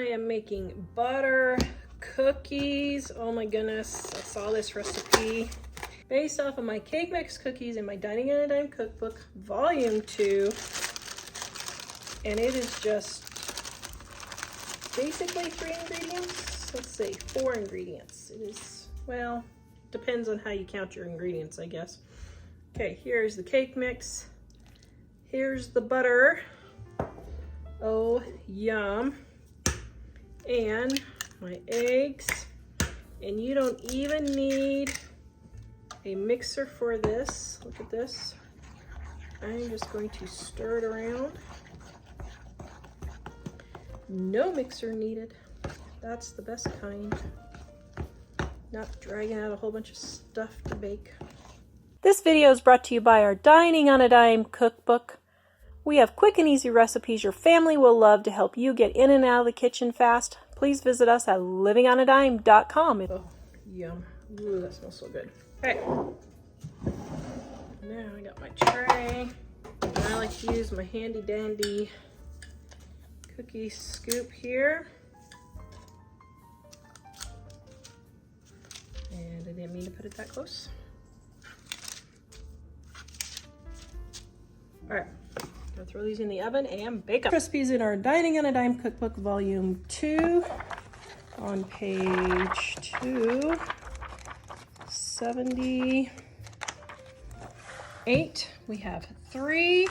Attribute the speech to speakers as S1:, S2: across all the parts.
S1: I am making butter cookies. Oh my goodness, I saw this recipe based off of my cake mix cookies in my Dining on a Dime cookbook, volume 2. And it is just basically 3 ingredients. Let's see, 4 ingredients. It is, well, depends on how you count your ingredients, I guess. Okay, here's the cake mix. Here's the butter. Oh, yum. And my eggs. And you don't even need a mixer for this. Look at this. I'm just going to stir it around. No mixer needed. That's the best kind. Not dragging out a whole bunch of stuff to bake. This video is brought to you by our Dining on a Dime cookbook. We have quick and easy recipes your family will love to help you get in and out of the kitchen fast. Please visit us at livingonadime.com. Oh, yum. Ooh, that smells so good. Okay. Now I got my tray. And I like to use my handy dandy cookie scoop here. And I didn't mean to put it that close. All right, gonna throw these in the oven and bake them. Recipes in our Dining on a Dime cookbook, volume 2, on page 278. We have 3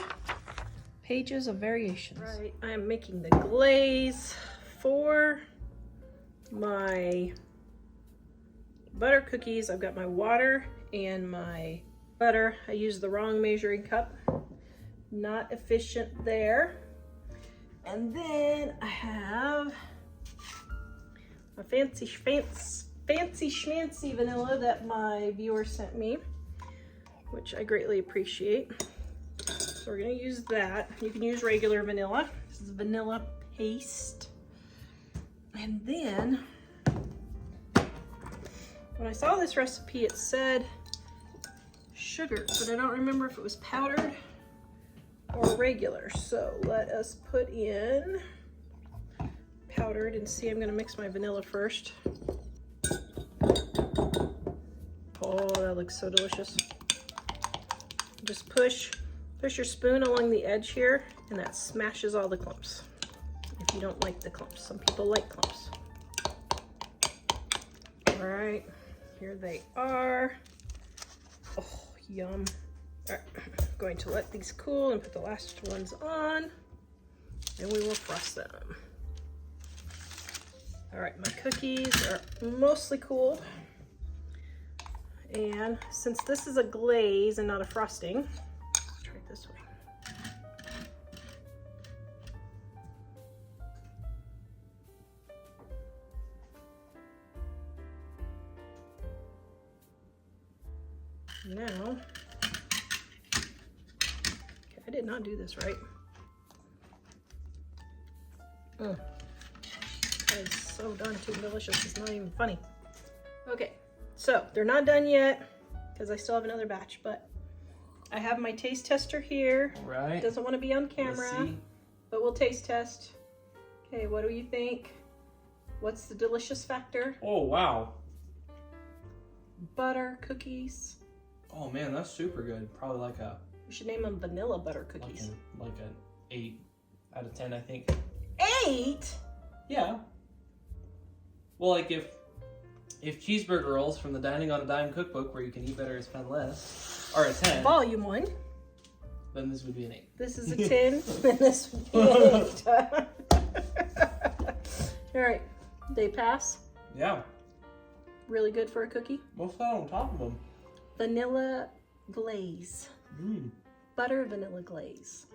S1: pages of variations. Right, I am making the glaze for my butter cookies. I've got my water and my butter. I used the wrong measuring cup. Not efficient there. And then I have my fancy schmancy vanilla that my viewer sent me, which I greatly appreciate. So we're gonna use that. You can use regular vanilla. This is vanilla paste. And then when I saw this recipe, it said sugar, but I don't remember if it was powdered or regular. So let us put in powdered and see. I'm gonna mix my vanilla first. Oh, that looks so delicious. Just push your spoon along the edge here, and that smashes all the clumps. If you don't like the clumps, some people like clumps. All right, here they are. Oh, yum. All right, I'm going to let these cool and put the last ones on, and we will frost them. All right, my cookies are mostly cooled. And since this is a glaze and not a frosting, let's try it this way. Now, okay, I did not do this right. That is so darn too delicious, it's not even funny. Okay, so they're not done yet because I still have another batch, but I have my taste tester here.
S2: Right.
S1: It doesn't want to be on camera, but we'll taste test. Okay, what do you think? What's the delicious factor?
S2: Oh, wow.
S1: Butter cookies.
S2: Oh man, that's super good. Probably like a...
S1: We should name them vanilla butter cookies.
S2: Like an 8 out of 10, I think.
S1: 8?
S2: Yeah. Well, like if cheeseburger rolls from the Dining on a Dime cookbook, where you can eat better and spend less, are a 10.
S1: Volume 1.
S2: Then this would be an 8.
S1: This is a 10, and this would be an 8. All right, they pass.
S2: Yeah.
S1: Really good for a cookie.
S2: What's that on top of them?
S1: Vanilla glaze. Butter vanilla glaze.